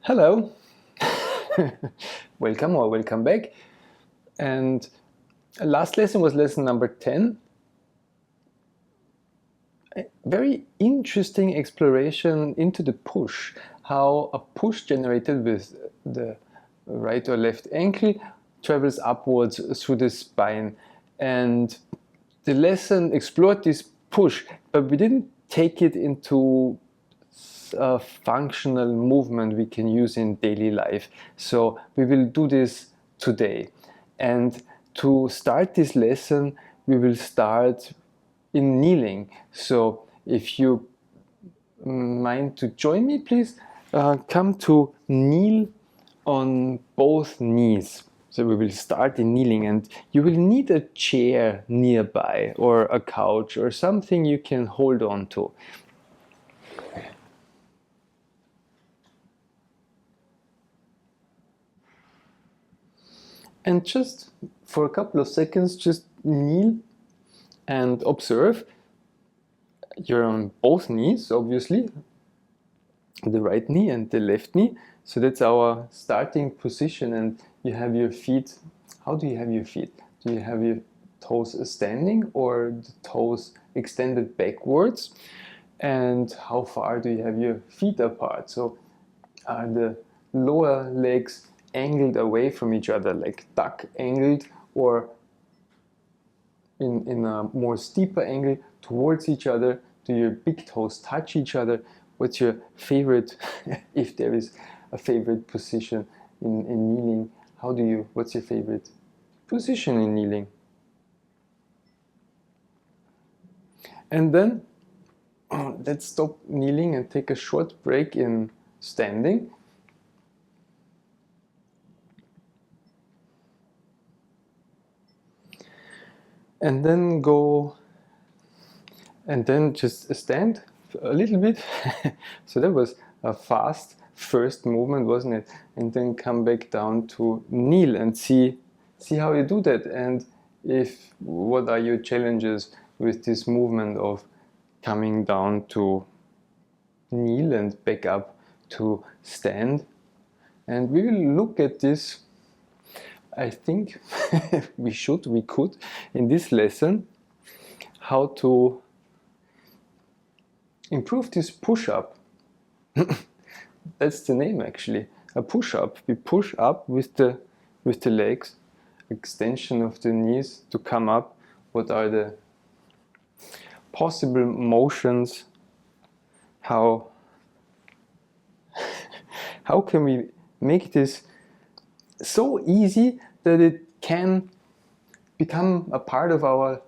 Hello, welcome or welcome back. And last lesson was lesson number 10. A very interesting exploration into the push, how a push generated with the right or left ankle travels upwards through the spine. And the lesson explored this push, but we didn't take it into a functional movement we can use in daily life. So we will do this today. And to start this lesson, we will start in kneeling. So if you mind to join me, please come to kneel on both knees. So we will start in kneeling, and you will need a chair nearby or a couch or something you can hold on to. And just for a couple of seconds, just kneel and observe. You're on both knees, obviously, the right knee and the left knee. So that's our starting position, and you have your feet. How do you have your feet? Do you have your toes standing or the toes extended backwards? And how far do you have your feet apart? So are the lower legs angled away from each other, like duck angled, or in a more steeper angle towards each other? Do your big toes touch each other? What's your favorite, if there is a favorite position in kneeling? What's your favorite position in kneeling? And then let's stop kneeling and take a short break in standing. And then just stand a little bit. So that was a fast first movement, wasn't it? And then come back down to kneel and see how you do that, and what are your challenges with this movement of coming down to kneel and back up to stand. And we will look at this. I think we could in this lesson, how to improve this push-up. That's the name, actually, a push-up. We push up with the legs, extension of the knees to come up. What are the possible motions? How can we make this so easy that it can become a part of our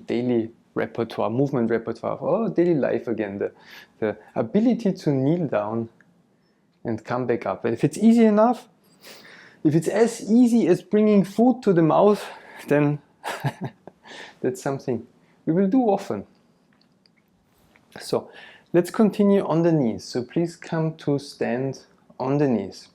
daily repertoire, movement repertoire, of our daily life again, the ability to kneel down and come back up. And if it's easy enough, if it's as easy as bringing food to the mouth, then that's something we will do often. So let's continue on the knees. So please come to stand on the knees.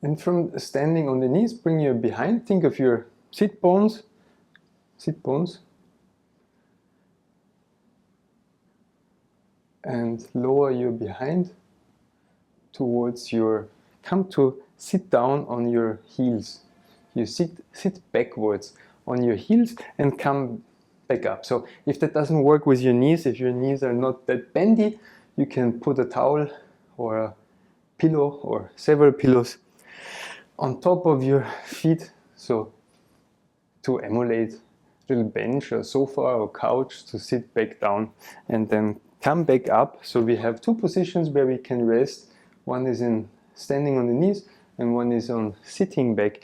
And from standing on the knees, bring your behind. Think of your sit bones. And lower your behind towards come to sit down on your heels. You sit backwards on your heels and come back up. So if that doesn't work with your knees, if your knees are not that bendy, you can put a towel or a pillow or several pillows on top of your feet, so to emulate a little bench or sofa or couch to sit back down and then come back up. So we have two positions where we can rest. One is in standing on the knees and one is on sitting back.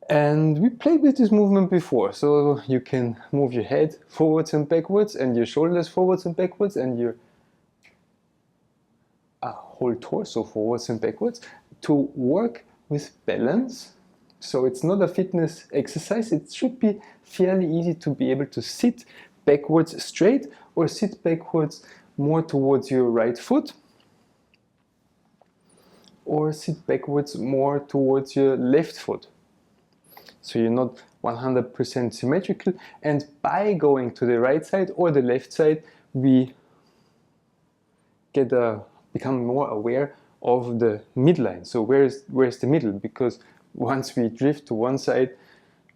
And we played with this movement before, so you can move your head forwards and backwards and your shoulders forwards and backwards and your whole torso forwards and backwards to work with balance. So it's not a fitness exercise. It should be fairly easy to be able to sit backwards straight or sit backwards more towards your right foot, or sit backwards more towards your left foot. So you're not 100% symmetrical, and by going to the right side or the left side, we become more aware of the midline. So where's the middle? Because once we drift to one side,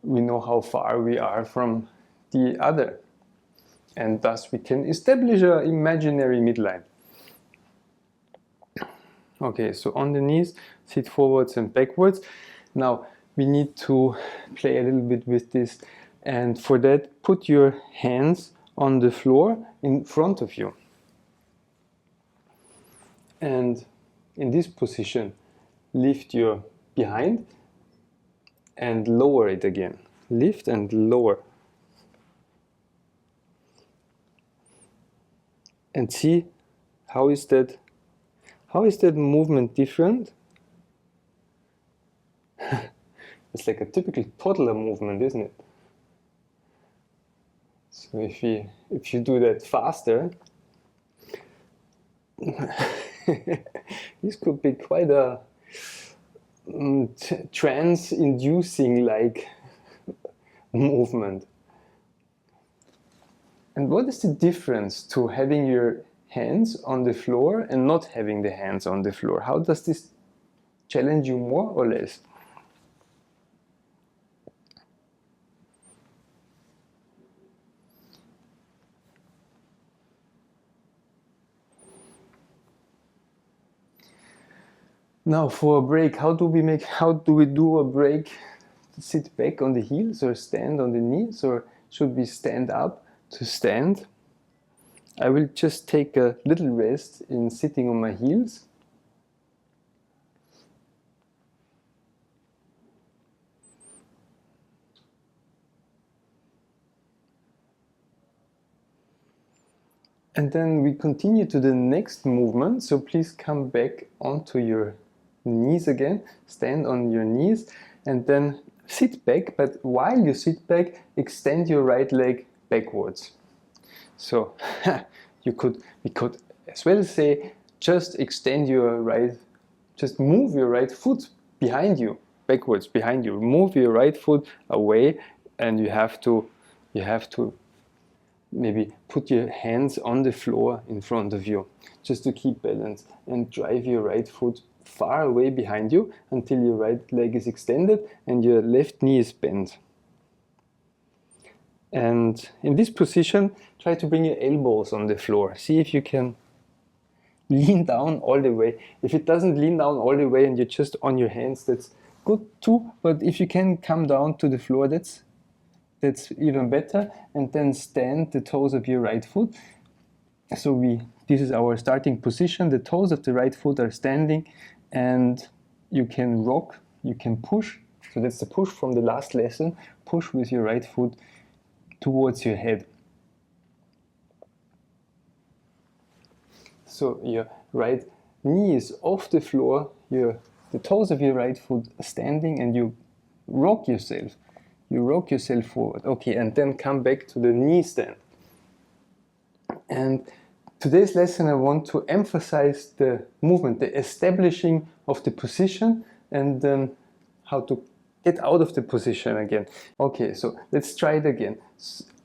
we know how far we are from the other. And thus we can establish an imaginary midline. Okay, so on the knees, sit forwards and backwards. Now we need to play a little bit with this, and for that put your hands on the floor in front of you. And in this position, lift your behind and lower it again. Lift and lower. And see how is that movement different? It's like a typical toddler movement, isn't it? So if you do that faster, this could be quite a trance-inducing like movement. And what is the difference to having your hands on the floor and not having the hands on the floor? How does this challenge you more or less? Now for a break, how do we do a break? Sit back on the heels or stand on the knees, or should we stand up to stand? I will just take a little rest in sitting on my heels. And then we continue to the next movement, so please come back onto your knees again, stand on your knees, and then sit back, but while you sit back, extend your right leg backwards. So we could as well say, just move your right foot behind you, backwards behind you. Move your right foot away, and you have to maybe put your hands on the floor in front of you, just to keep balance, and drive your right foot far away behind you until your right leg is extended and your left knee is bent. And in this position, try to bring your elbows on the floor. See if you can lean down all the way. If it doesn't lean down all the way and you're just on your hands, that's good too. But if you can come down to the floor, that's even better. And then stand the toes of your right foot. So this is our starting position. The toes of the right foot are standing, and you can rock, you can push. So that's the push from the last lesson. Push with your right foot towards your head. So your right knee is off the floor, the toes of your right foot are standing, and you rock yourself. You rock yourself forward. Okay, and then come back to the knee stand. And today's lesson I want to emphasize the movement, the establishing of the position, and then how to get out of the position again. Okay, so let's try it again.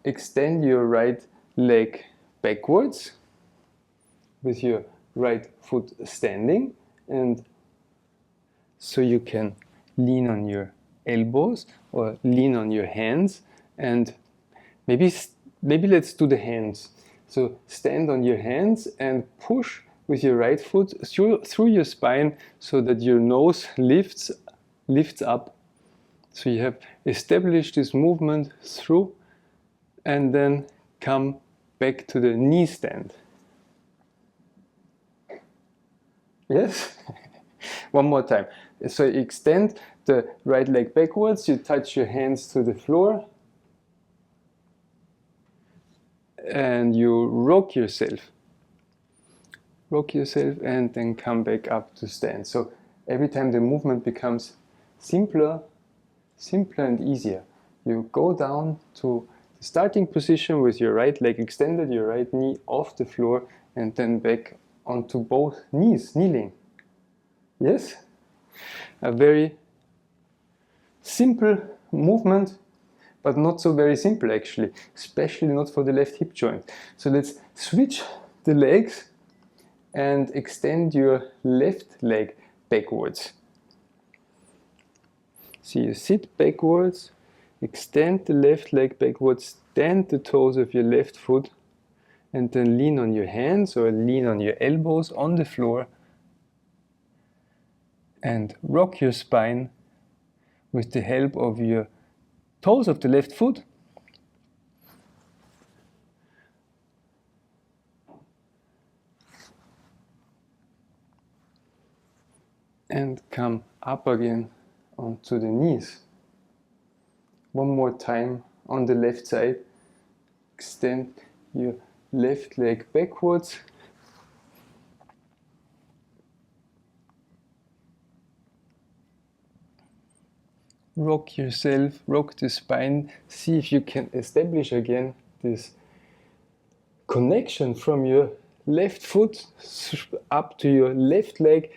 Extend your right leg backwards with your right foot standing, and so you can lean on your elbows or lean on your hands, and maybe let's do the hands. So stand on your hands and push with your right foot through your spine so that your nose lifts up. So you have established this movement through, and then come back to the knee stand. Yes? One more time. So extend the right leg backwards, you touch your hands to the floor, and you rock yourself, and then come back up to stand. So every time the movement becomes simpler and easier. You go down to the starting position with your right leg extended, your right knee off the floor, and then back onto both knees, kneeling. Yes? A very simple movement, but not so very simple actually, especially not for the left hip joint. So let's switch the legs and extend your left leg backwards. So you sit backwards, extend the left leg backwards, stand the toes of your left foot, and then lean on your hands or lean on your elbows on the floor and rock your spine with the help of your toes of the left foot. And come up again onto the knees. One more time on the left side. Extend your left leg backwards. Rock yourself, rock the spine. See if you can establish again this connection from your left foot up to your left leg,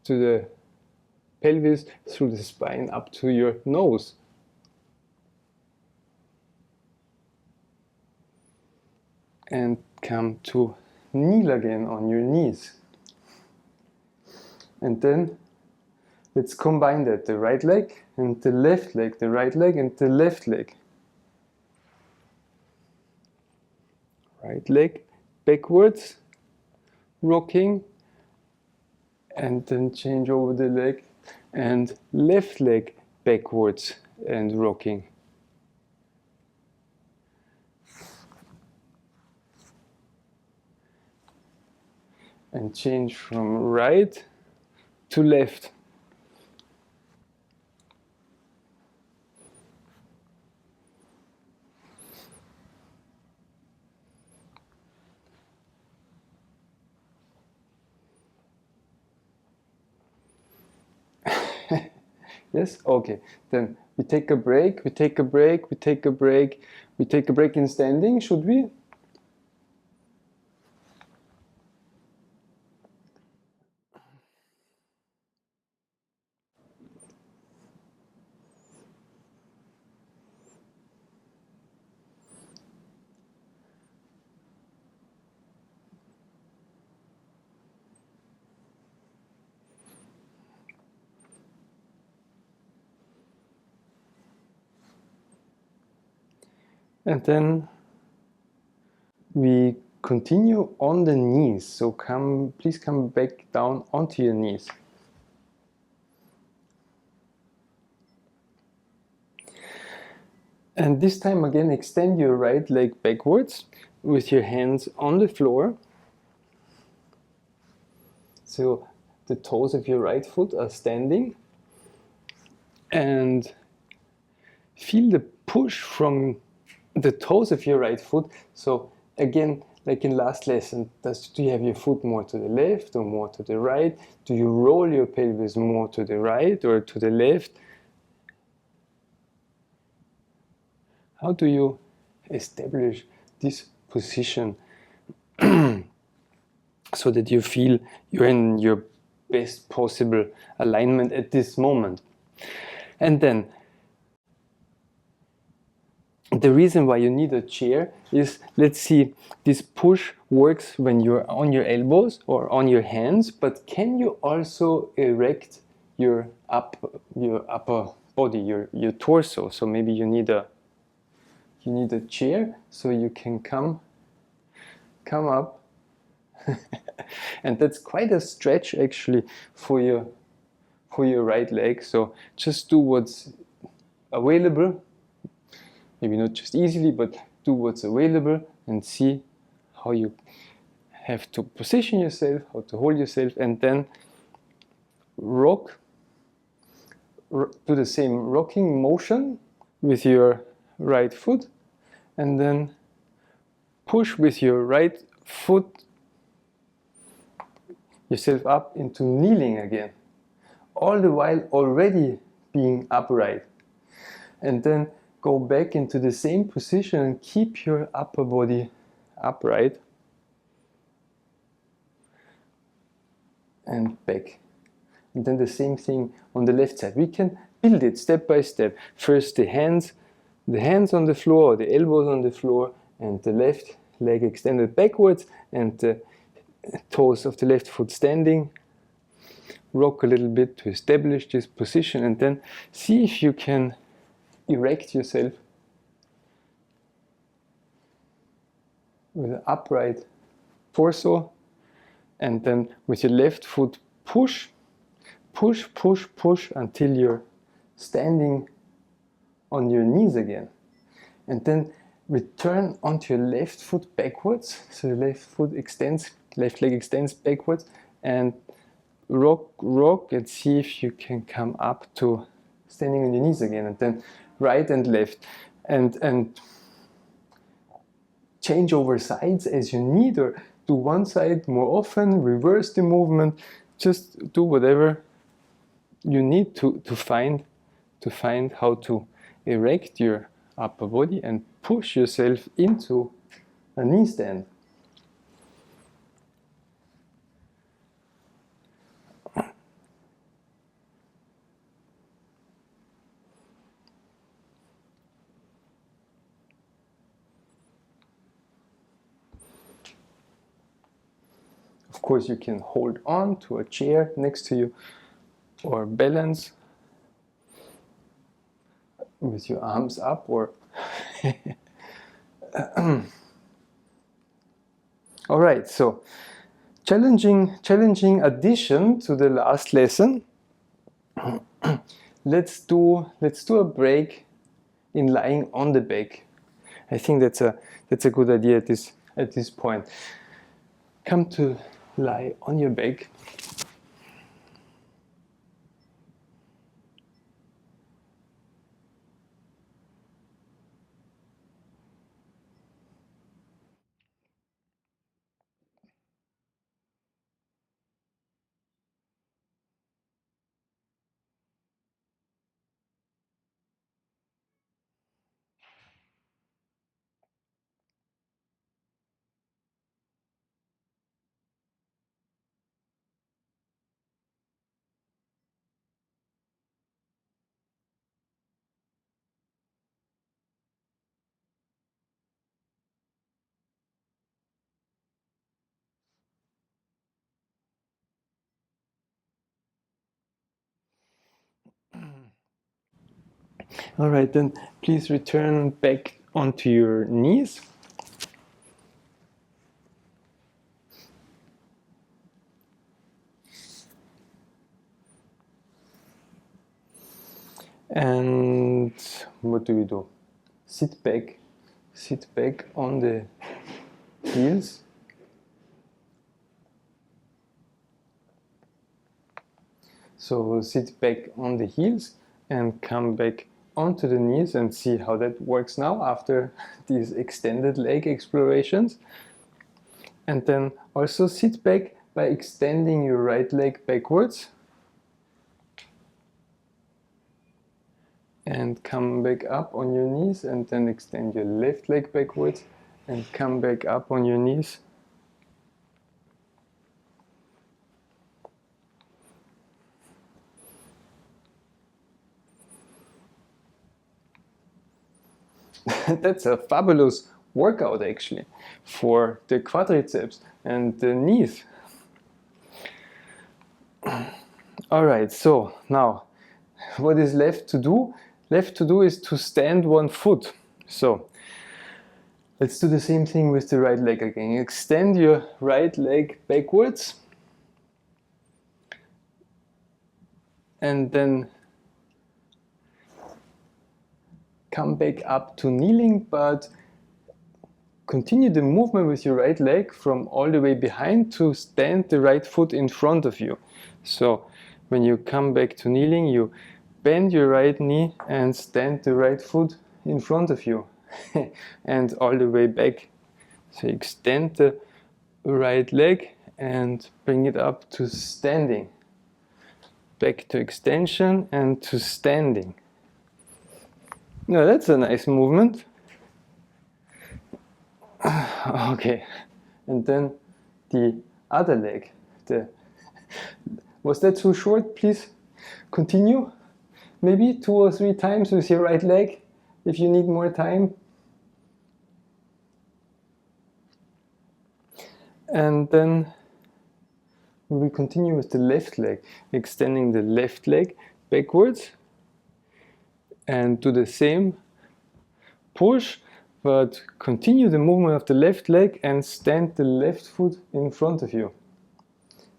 to the pelvis, through the spine up to your nose. And come to kneel again on your knees. And then let's combine that, the right leg and the left leg, the right leg and the left leg. Right leg backwards, rocking, and then change over the leg, and left leg backwards and rocking. And change from right to left. Yes? Okay. Then we take a break, we take a break, we take a break, we take a break in standing, should we? And then we continue on the knees. So please come back down onto your knees. And this time again, extend your right leg backwards with your hands on the floor. So the toes of your right foot are standing. And feel the push from the toes of your right foot. So again, like in last lesson, do you have your foot more to the left or more to the right? Do you roll your pelvis more to the right or to the left? How do you establish this position so that you feel you're in your best possible alignment at this moment? And then the reason why you need a chair is, let's see, this push works when you're on your elbows or on your hands, but can you also erect your upper body, your torso? So maybe you need a chair so you can come up. And that's quite a stretch actually for your right leg. So just do what's available. Maybe not just easily, but do what's available and see how you have to position yourself, how to hold yourself, and then rock. Do the same rocking motion with your right foot, and then push with your right foot yourself up into kneeling again, all the while already being upright. And then go back into the same position and keep your upper body upright. And back. And then the same thing on the left side. We can build it step by step. First the hands on the floor, the elbows on the floor, and the left leg extended backwards, and the toes of the left foot standing. Rock a little bit to establish this position, and then see if you can erect yourself with an upright torso, and then with your left foot push, push, push, push until you're standing on your knees again. And then return onto your left foot backwards, so your left foot extends, left leg extends backwards, and rock, rock, and see if you can come up to standing on your knees again, and then right and left, and change over sides as you need, or do one side more often, reverse the movement, just do whatever you need to find how to erect your upper body and push yourself into a knee stand. Of course, you can hold on to a chair next to you or balance with your arms up, or all right, so challenging addition to the last lesson. let's do a break in lying on the back. I think that's a good idea at this point. Come to lie on your back. All right, then please return back onto your knees. And what do we do? Sit back on the heels. So sit back on the heels and come back onto the knees, and see how that works now after these extended leg explorations. And then also sit back by extending your right leg backwards. And come back up on your knees, and then extend your left leg backwards and come back up on your knees. That's a fabulous workout actually for the quadriceps and the knees. All right, so now what is left to do? Left to do is to stand one foot. So let's do the same thing with the right leg again. Extend your right leg backwards, and then come back up to kneeling, but continue the movement with your right leg from all the way behind to stand the right foot in front of you. So when you come back to kneeling, you bend your right knee and stand the right foot in front of you and all the way back. So extend the right leg and bring it up to standing. Back to extension and to standing. Now that's a nice movement. Okay, and then the other leg. Was that too short? Please continue. Maybe 2 or 3 times with your right leg if you need more time. And then we will continue with the left leg, extending the left leg backwards and do the same push, but continue the movement of the left leg and stand the left foot in front of you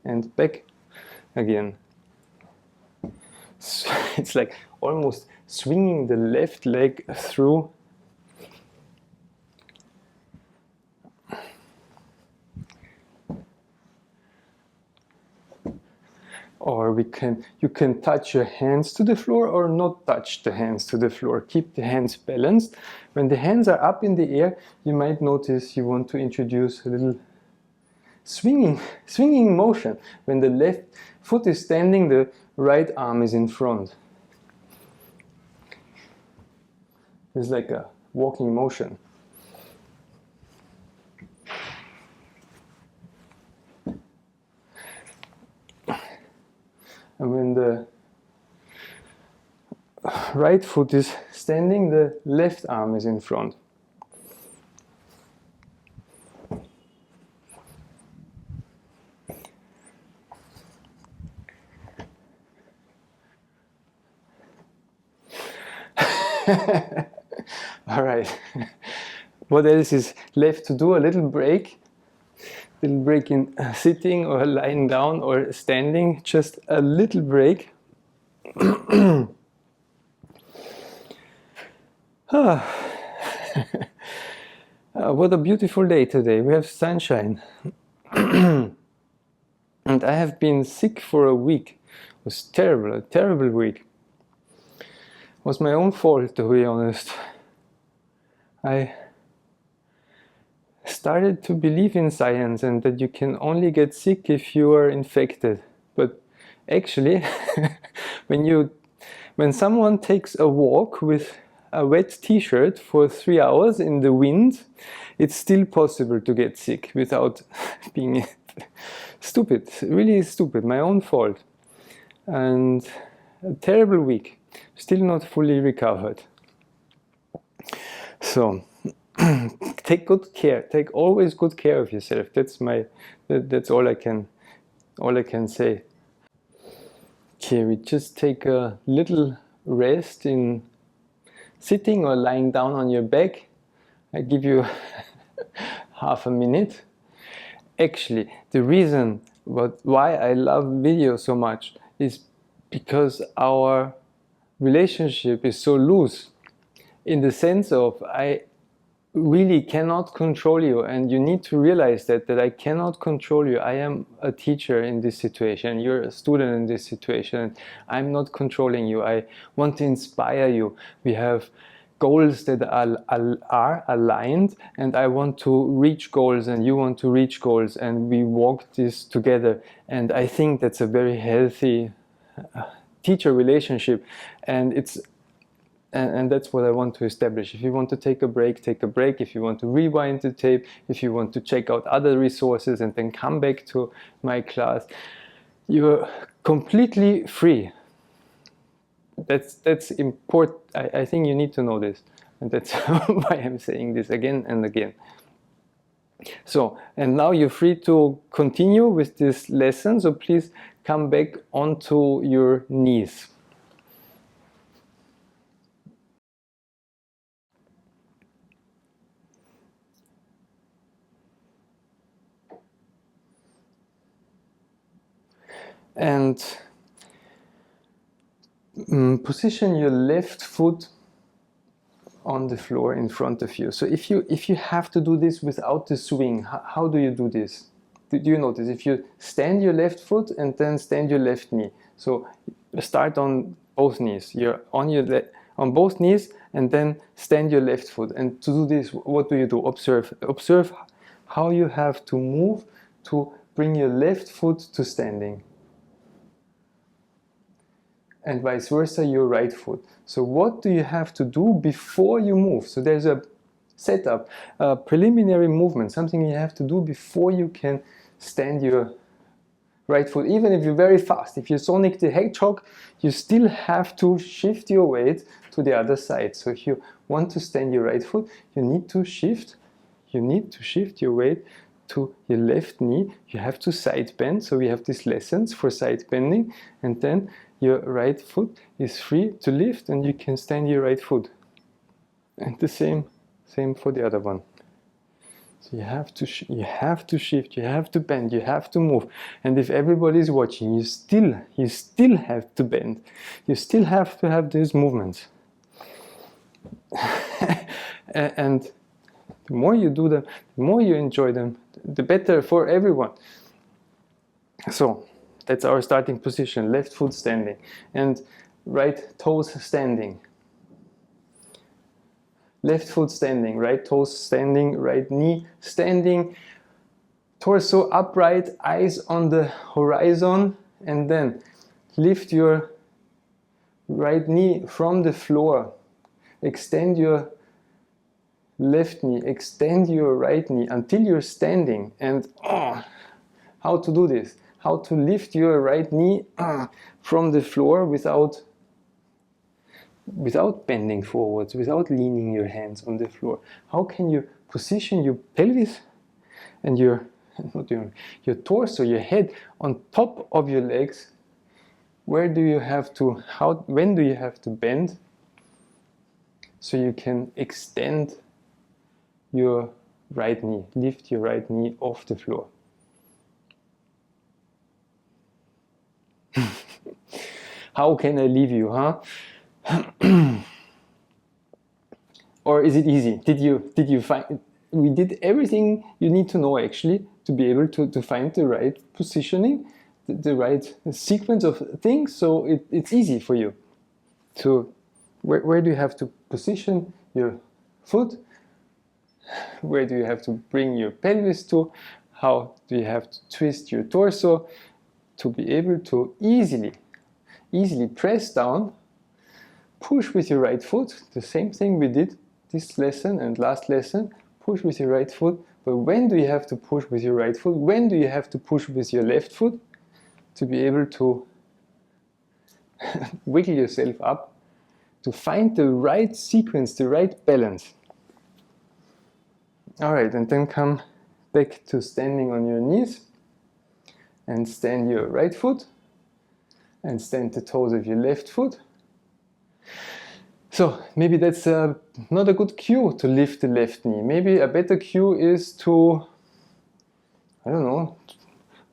and back again. So it's like almost swinging the left leg through. Or you can touch your hands to the floor or not touch the hands to the floor. Keep the hands balanced. When the hands are up in the air, you might notice you want to introduce a little swinging motion. When the left foot is standing, the right arm is in front. It's like a walking motion. And when the right foot is standing, the left arm is in front. All right. What else is left to do? A little break. Little break in sitting or lying down or standing, just a little break. What a beautiful day today. We have sunshine. And I have been sick for a week. It was terrible, a terrible week. It was my own fault, to be honest. I started to believe in science and that you can only get sick if you are infected. But actually, when someone takes a walk with a wet t-shirt for 3 hours in the wind, it's still possible to get sick without being stupid, really stupid, my own fault. And a terrible week, still not fully recovered. So, take good care. Take always good care of yourself. That's all I can say. Okay, we just take a little rest in sitting or lying down on your back. I give you half a minute. Actually, the reason why I love video so much is because our relationship is so loose, in the sense of I really cannot control you, and you need to realize that I cannot control you. I am a teacher in this situation, you're a student in this situation. I'm not controlling you. I want to inspire you. We have goals that are aligned, and I want to reach goals and you want to reach goals, and we walk this together. And I think that's a very healthy teacher relationship, and that's what I want to establish. If you want to take a break, take a break. If you want to rewind the tape, if you want to check out other resources and then come back to my class, you're completely free. That's important. I think you need to know this, and that's why I'm saying this again and again. So, and now you're free to continue with this lesson, so please come back onto your knees. And position your left foot on the floor in front of you. So if you have to do this without the swing, how do you do this? Do you notice? If you stand your left foot and then stand your left knee. So start on both knees. You're on both knees and then stand your left foot. And to do this, what do you do? Observe how you have to move to bring your left foot to standing. And vice versa, your right foot. So what do you have to do before you move? So there's a setup, a preliminary movement, something you have to do before you can stand your right foot. Even if you're very fast, if you're Sonic the Hedgehog, you still have to shift your weight to the other side. So if you want to stand your right foot, you need to shift your weight to your left knee, you have to side bend. So we have these lessons for side bending, and then your right foot is free to lift and you can stand your right foot. And the same for the other one. So you have to shift, you have to bend, you have to move. And if everybody is watching, you still have to bend. You still have to have these movements. And the more you do them, the more you enjoy them, the better for everyone. So that's our starting position, left foot standing and right toes standing. Left foot standing, right toes standing, right knee standing, torso upright, eyes on the horizon, and then lift your right knee from the floor. Extend your left knee, extend your right knee until you're standing. And how to do this? How to lift your right knee from the floor without bending forwards, without leaning your hands on the floor. How can you position your pelvis and your torso, your head on top of your legs? Where do you have to, when do you have to bend so you can extend your right knee, lift your right knee off the floor? How can I leave you, huh? Or is it easy? Did you find, we did everything you need to know actually to be able to find the right positioning, the right sequence of things, so it's easy for you. So where do you have to position your foot? Where do you have to bring your pelvis to? How do you have to twist your torso to be able to easily press down, push with your right foot, the same thing we did this lesson and last lesson, push with your right foot. But when do you have to push with your right foot? When do you have to push with your left foot to be able to wiggle yourself up, to find the right sequence, the right balance? All right, and then come back to standing on your knees and stand your right foot and stand the toes of your left foot. So maybe that's not a good cue to lift the left knee. Maybe a better cue is to, I don't know,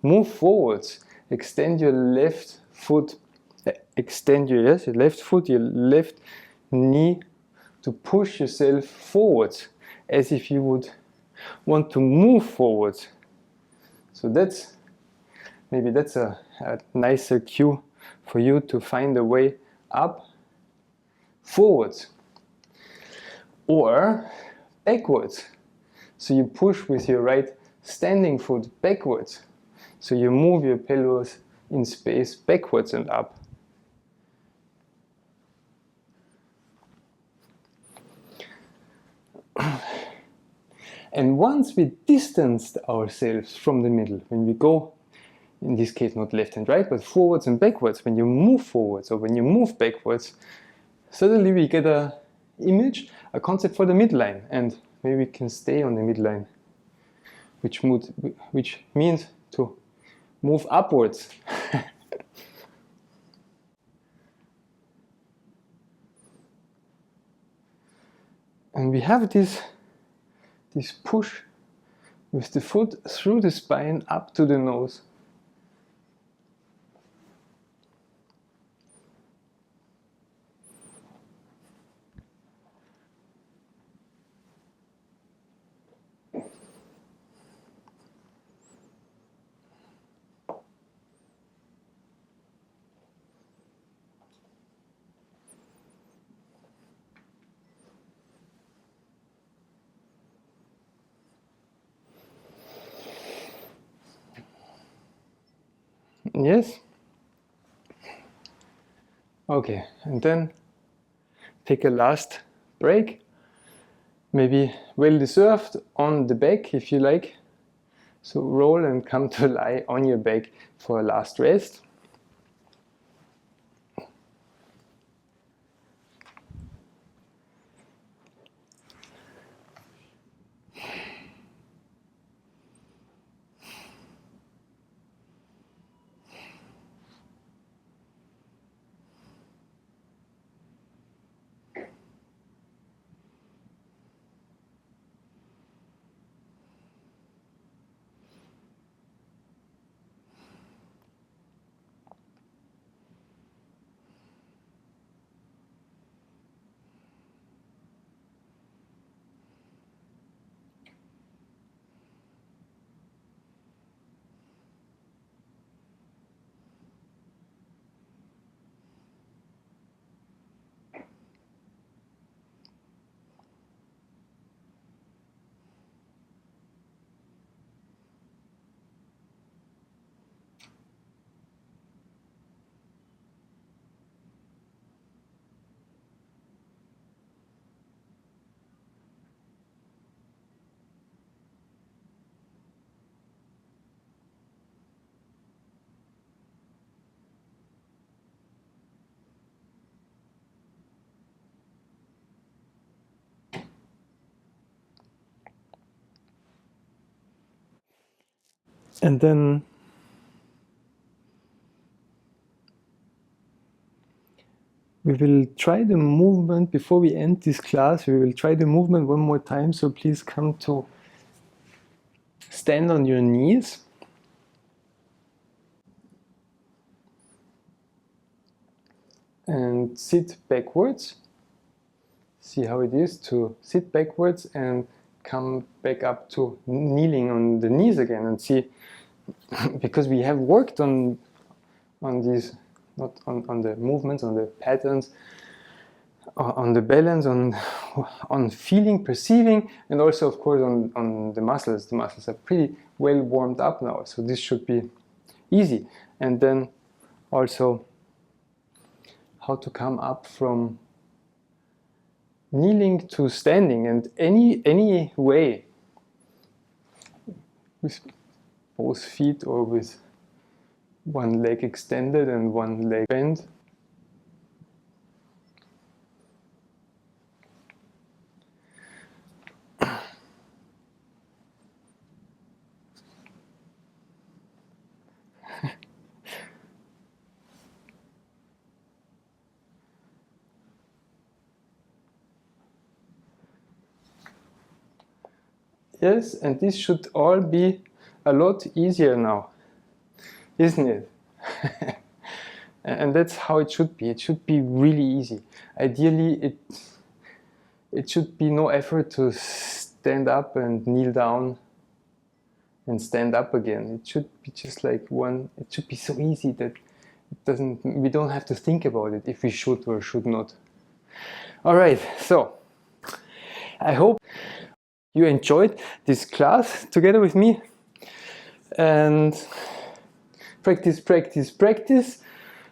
move forwards. Extend your left foot, your left foot, your left knee, to push yourself forwards as if you would want to move forwards. So maybe that's a nicer cue for you to find a way up, forwards, or backwards. So you push with your right standing foot backwards. So you move your pelvis in space backwards and up. And once we distanced ourselves from the middle, when we go, in this case not left and right, but forwards and backwards, when you move forwards or when you move backwards, suddenly we get a image, a concept for the midline, and maybe we can stay on the midline, which means to move upwards. And we have this push with the foot through the spine up to the nose. Yes? Okay, and then take a last break, maybe well deserved, on the back if you like. So roll and come to lie on your back for a last rest. And then we will try the movement before we end this class. We will try the movement one more time. So please come to stand on your knees. And sit backwards. See how it is to sit backwards and come back up to kneeling on the knees again, and see, because we have worked on these, not on the movements, on the patterns, on the balance, on feeling, perceiving, and also of course on the muscles. The muscles are pretty well warmed up now, so this should be easy. And then also how to come up from kneeling to standing, and any way, with both feet or with one leg extended and one leg bent. Yes, and this should all be a lot easier now, isn't it? And that's how it should be. It should be really easy. Ideally, it should be no effort to stand up and kneel down and stand up again. It should be just like one. It should be so easy that we don't have to think about it if we should or should not. All right, so I hope you enjoyed this class together with me, and practice, practice, practice,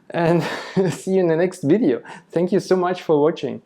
and see you in the next video. Thank you so much for watching.